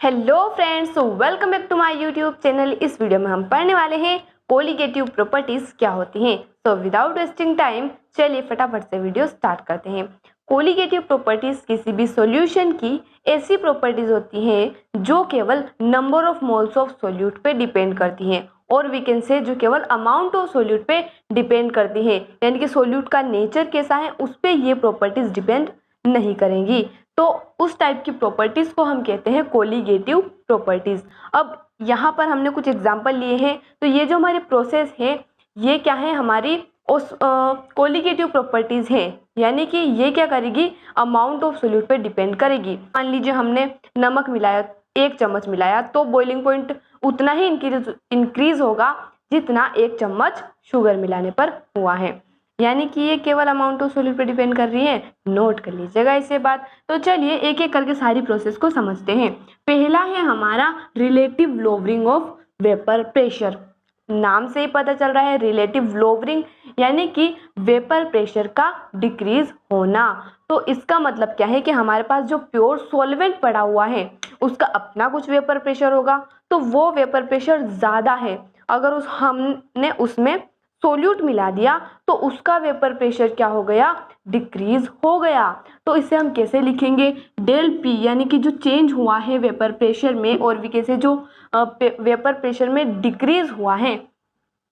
Hello friends, welcome back to my YouTube channel. इस video में हम पढ़ने वाले हैं कोलिगेटिव प्रॉपर्टीज क्या होती हैं। तो विदाउट वेस्टिंग टाइम चलिए फटाफट से वीडियो स्टार्ट करते हैं। कोलिगेटिव प्रॉपर्टीज किसी भी सॉल्यूशन की ऐसी प्रॉपर्टीज होती हैं जो केवल number of moles of solute पे डिपेंड करती हैं, और वी कैन से जो केवल अमाउंट ऑफ सॉल्यूट पे डिपेंड करती हैं, यानी कि सॉल्यूट का नेचर कैसा है उस पर ये प्रॉपर्टीज डिपेंड नहीं करेंगी। तो उस टाइप की प्रॉपर्टीज को हम कहते हैं कोलिगेटिव प्रॉपर्टीज। अब यहाँ पर हमने कुछ एग्जांपल लिए हैं, तो ये जो हमारी प्रोसेस है ये क्या है, हमारी उस कोलिगेटिव प्रॉपर्टीज हैं, यानी कि ये क्या करेगी, अमाउंट ऑफ सोल्यूट पे डिपेंड करेगी। मान लीजिए हमने नमक मिलाया, 1 चम्मच मिलाया, तो बॉइलिंग पॉइंट उतना ही इंक्रीज होगा जितना 1 चम्मच शुगर मिलाने पर हुआ है, यानी कि ये केवल अमाउंट ऑफ सोल्यूट पे डिपेंड कर रही है। नोट कर लीजिएगा इसे बात। तो चलिए एक एक करके सारी प्रोसेस को समझते हैं। पहला है हमारा relative lowering of vapour pressure. नाम से ही पता चल रहा है रिलेटिव लोवरिंग, यानी कि वेपर प्रेशर का डिक्रीज होना। तो इसका मतलब क्या है कि हमारे पास जो प्योर सॉल्वेंट पड़ा हुआ है उसका अपना कुछ वेपर प्रेशर होगा, तो वो वेपर प्रेशर ज़्यादा है। अगर हमने उसमें सोल्यूट मिला दिया तो उसका वेपर प्रेशर क्या हो गया, डिक्रीज हो गया। तो इसे हम कैसे लिखेंगे, डेल पी, यानी कि जो चेंज हुआ है वेपर प्रेशर में, और भी कैसे जो वेपर प्रेशर में डिक्रीज हुआ है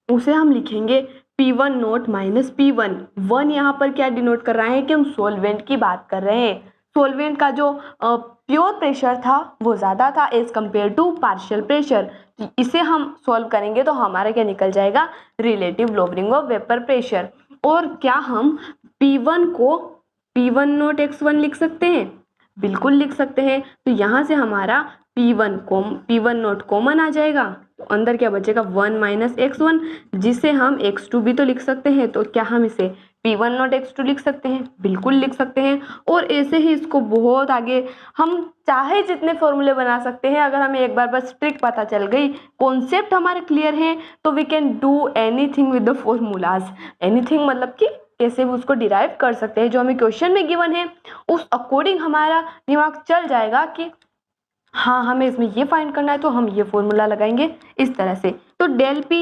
उसे हम लिखेंगे P1 नोट माइनस P1। 1 यहाँ पर क्या डिनोट कर रहा है कि हम सोलवेंट की बात कर रहे हैं। सोलवेंट का जो प्योर प्रेशर था वो ज़्यादा था as compare to partial pressure. इसे हम सॉल्व करेंगे तो हमारा क्या निकल जाएगा, relative lowering of vapour pressure. और क्या हम P1 को P1 नोट x1 लिख सकते हैं? बिल्कुल लिख सकते हैं। तो यहाँ से हमारा P1 नोट कॉमन आ जाएगा, तो अंदर क्या बचेगा, 1 माइनस x1, जिसे हम x2 भी तो लिख सकते हैं। तो क्या हम इसे P1 नोट x2 लिख सकते हैं? बिल्कुल लिख सकते हैं। और ऐसे ही इसको बहुत आगे हम चाहे जितने फॉर्मूले बना सकते हैं। अगर हमें एक बार बस ट्रिक पता चल गई, कॉन्सेप्ट हमारे क्लियर है, तो we can do anything with the formulas. Anything मतलब कि कैसे भी उसको डिराइव कर सकते हैं, जो हमें क्वेश्चन में गिवन है उस अकॉर्डिंग हमारा दिमाग चल जाएगा कि हाँ हमें इसमें ये फाइंड करना है, तो हम ये फॉर्मूला लगाएंगे इस तरह से। तो डेल पी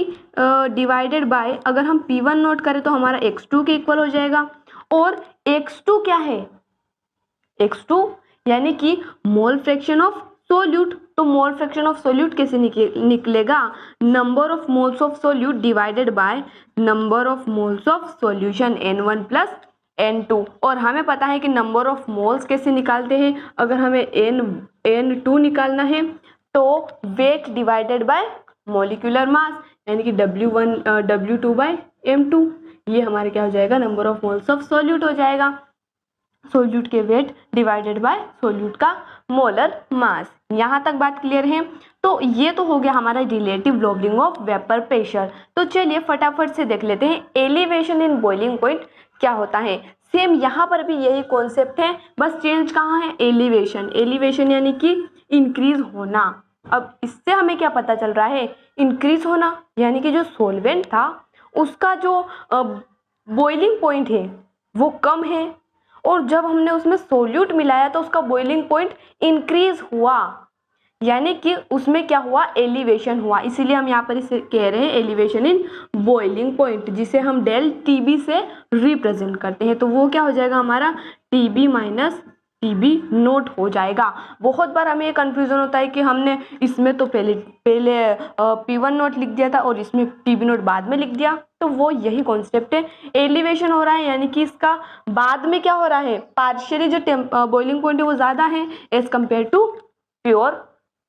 डिवाइडेड बाय, अगर हम P1 नोट करें तो हमारा x2 के इक्वल हो जाएगा। और x2 क्या है, x2 यानी कि मोल फ्रैक्शन ऑफ सोल्यूट। तो मोल फ्रैक्शन ऑफ सोल्यूट कैसे निकलेगा, number of moles of solute divided by number of moles of solution N1 plus N2। और हमें पता है कि नंबर ऑफ मोल्स कैसे निकालते हैं, अगर हमें N2 निकालना है तो weight divided by molecular mass, यानी कि W2 बाय M2। ये हमारे क्या हो जाएगा, number of moles of solute हो जाएगा, सोल्यूट के वेट डिवाइडेड बाय सोल्यूट का मोलर मास। यहाँ तक बात क्लियर है। तो ये तो हो गया हमारा relative lowering of vapour pressure. तो चलिए फटाफट से देख लेते हैं एलिवेशन इन बॉइलिंग पॉइंट क्या होता है। सेम यहाँ पर भी यही कॉन्सेप्ट है, बस चेंज कहाँ है, एलिवेशन। एलिवेशन यानी कि इंक्रीज होना। अब इससे हमें क्या पता चल रहा है, इंक्रीज होना, यानी कि जो सोलवेंट था उसका जो बॉइलिंग पॉइंट है वो कम है, और जब हमने उसमें सोल्यूट मिलाया तो उसका बॉइलिंग पॉइंट इंक्रीज हुआ, यानी कि उसमें क्या हुआ, एलिवेशन हुआ। इसीलिए हम यहाँ पर इसे कह रहे हैं एलिवेशन इन बॉइलिंग पॉइंट, जिसे हम डेल टीबी से रिप्रेजेंट करते हैं। तो वो क्या हो जाएगा, हमारा टीबी माइनस टीबी नोट हो जाएगा। बहुत बार हमें ये कन्फ्यूजन होता है कि हमने इसमें तो पहले P1 नोट लिख दिया था और इसमें टीबी नोट बाद में लिख दिया। तो वो यही कॉन्सेप्ट है, एलिवेशन हो रहा है, यानी कि इसका बाद में क्या हो रहा है, पार्शियली जो बॉइलिंग पॉइंट है वो ज़्यादा है as compare to pure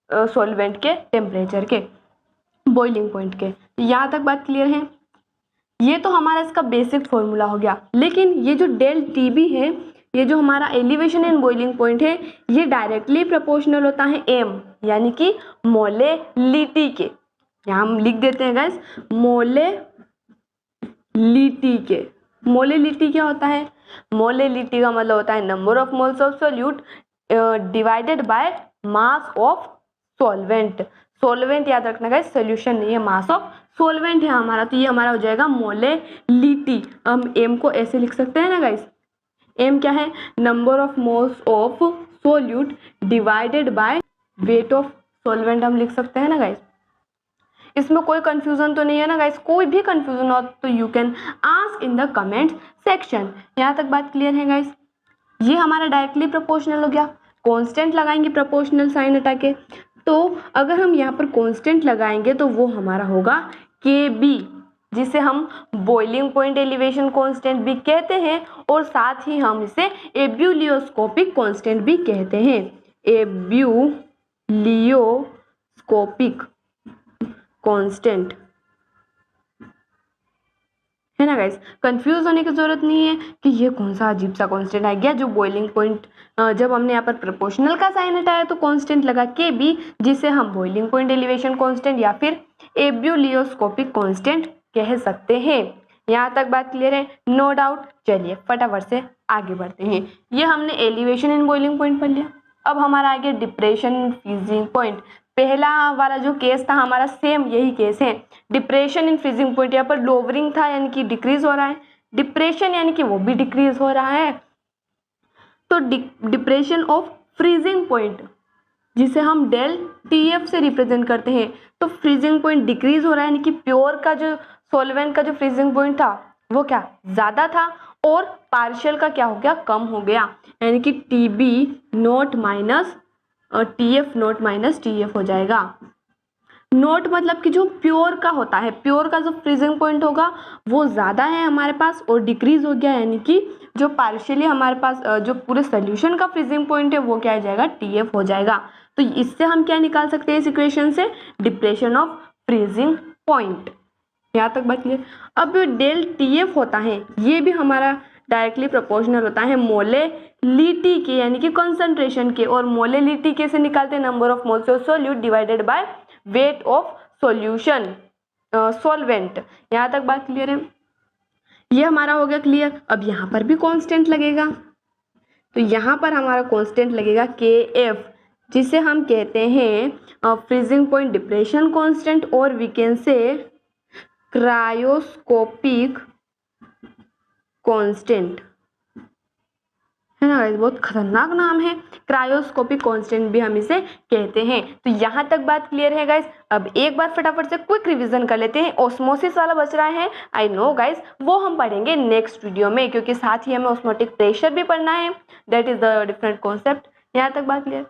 solvent के टेम्परेचर के बॉइलिंग पॉइंट के। यहाँ तक बात क्लियर है। ये तो हमारा इसका बेसिक फॉर्मूला हो गया, लेकिन ये जो डेल टीबी है, ये जो हमारा एलिवेशन इन बॉइलिंग पॉइंट है, ये डायरेक्टली प्रोपोर्शनल होता है m, यानी कि मोलेलिटी के। यहाँ हम लिख देते हैं गाइस, मोलेलिटी के। मोलेलिटी क्या होता है, मोलेलिटी का मतलब होता है number of moles of solute divided by mass of solvent. Solvent याद रखना गाइस, सोल्यूशन नहीं है, मास ऑफ सॉल्वेंट है हमारा। तो ये हमारा हो जाएगा मोलेलिटी। हम m को ऐसे लिख सकते हैं ना गाइस, m क्या है, number of moles of solute divided by weight of solvent हम लिख सकते हैं ना गाइस। इसमें कोई कंफ्यूजन तो नहीं है ना गाइस? कोई भी कंफ्यूजन हो तो you can ask in the comment section. यहाँ तक बात क्लियर है गाइस? ये हमारा डायरेक्टली प्रोपोर्शनल हो गया। कांस्टेंट लगाएंगे प्रोपोर्शनल साइन हटा के, तो अगर हम यहाँ पर कांस्टेंट लगाएंगे तो वो हमारा होगा KB, जिसे हम बॉइलिंग पॉइंट एलिवेशन कांस्टेंट भी कहते हैं और साथ ही हम इसे एब्यूलियोस्कोपिक कांस्टेंट भी कहते हैं। एब्यूलियोस्कोपिक कांस्टेंट है ना गाइस? कंफ्यूज होने की जरूरत नहीं है कि ये कौन सा अजीब सा कांस्टेंट आ गया जो बॉइलिंग पॉइंट, जब हमने यहाँ पर प्रोपोर्शनल का साइन हटाया तो कांस्टेंट लगा KB, जिसे हम बॉइलिंग पॉइंट एलिवेशन कांस्टेंट या फिर एब्यूलियोस्कोपिक कांस्टेंट कह सकते हैं। यहाँ तक बात क्लियर है? No doubt. चलिए फटाफट से आगे बढ़ते हैं। ये हमने एलिवेशन इन बॉइलिंग पॉइंट पढ़ लिया। अब हमारा आगे डिप्रेशन इन फ्रीजिंग पॉइंट। पहला वाला जो केस था हमारा सेम यही केस है। डिप्रेशन इन फ्रीजिंग पॉइंट, यहाँ पर लोअरिंग था यानी कि डिक्रीज हो रहा है, डिप्रेशन यानी कि वो भी डिक्रीज हो रहा है। तो डिप्रेशन ऑफ फ्रीजिंग पॉइंट, जिसे हम डेल TF से रिप्रेजेंट करते हैं, तो फ्रीजिंग पॉइंट डिक्रीज हो रहा है यानी कि प्योर का जो सॉल्वेंट का जो फ्रीजिंग पॉइंट था वो क्या ज़्यादा था और पार्शियल का क्या हो गया, कम हो गया, यानी कि TB note minus TF note minus TF हो जाएगा। नोट मतलब कि जो प्योर का होता है, प्योर का जो फ्रीजिंग पॉइंट होगा वो ज़्यादा है हमारे पास और डिक्रीज हो गया, यानी कि जो पार्शियली हमारे पास जो पूरे सोल्यूशन का फ्रीजिंग पॉइंट है वो क्या हो जाएगा, TF हो जाएगा। तो इससे हम क्या निकाल सकते हैं इस इक्वेशन से, डिप्रेशन ऑफ फ्रीजिंग पॉइंट। यहाँ तक बात क्लियर। अब जो डेल TF होता है ये भी हमारा डायरेक्टली प्रोपोर्शनल होता है मोलेलिटी के, यानी कि कंसंट्रेशन के, और मोलेलिटी कैसे निकालते हैं, number of moles of solute divided by weight of solution solvent. यहाँ तक बात क्लियर है? ये हमारा हो गया क्लियर। अब यहाँ पर भी कांस्टेंट लगेगा, तो यहाँ पर हमारा कांस्टेंट लगेगा KF, जिसे हम कहते हैं फ्रीजिंग पॉइंट डिप्रेशन कांस्टेंट, और we can say cryoscopic constant, है ना गाइस? बहुत खतरनाक नाम है, क्रायोस्कोपिक कांस्टेंट भी हम इसे कहते हैं। तो यहाँ तक बात क्लियर है गाइस? अब एक बार फटाफट से क्विक रिवीजन कर लेते हैं। ऑस्मोसिस वाला बच रहा है, आई नो गाइस, वो हम पढ़ेंगे नेक्स्ट वीडियो में, क्योंकि साथ ही हमें ऑस्मोटिक प्रेशर भी पढ़ना है, that is the different concept. यहाँ तक बात clear?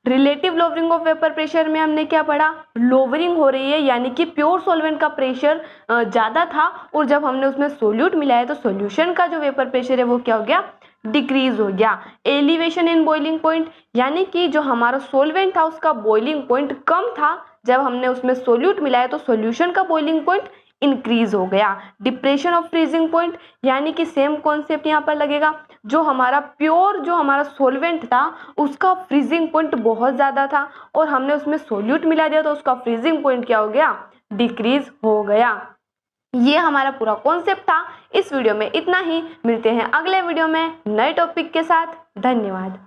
Relative lowering of vapour pressure में हमने क्या पढ़ा, लोवरिंग हो रही है यानी कि प्योर सॉल्वेंट का प्रेशर ज़्यादा था और जब हमने उसमें सोल्यूट मिलाया तो सोल्यूशन का जो वेपर प्रेशर है वो क्या हो गया, डिक्रीज हो गया। एलिवेशन इन बॉइलिंग पॉइंट, यानी कि जो हमारा सॉल्वेंट था उसका बॉइलिंग पॉइंट कम था, जब हमने उसमें सोल्यूट मिलाया तो सोल्यूशन का बॉइलिंग पॉइंट इंक्रीज हो गया। डिप्रेशन ऑफ फ्रीजिंग पॉइंट, यानी कि सेम कॉन्सेप्ट यहाँ पर लगेगा, जो हमारा प्योर जो हमारा सॉल्वेंट था उसका फ्रीजिंग पॉइंट बहुत ज़्यादा था और हमने उसमें सोल्यूट मिला दिया तो उसका फ्रीजिंग पॉइंट क्या हो गया, डिक्रीज हो गया। ये हमारा पूरा कॉन्सेप्ट था। इस वीडियो में इतना ही, मिलते हैं अगले वीडियो में नए टॉपिक के साथ। धन्यवाद।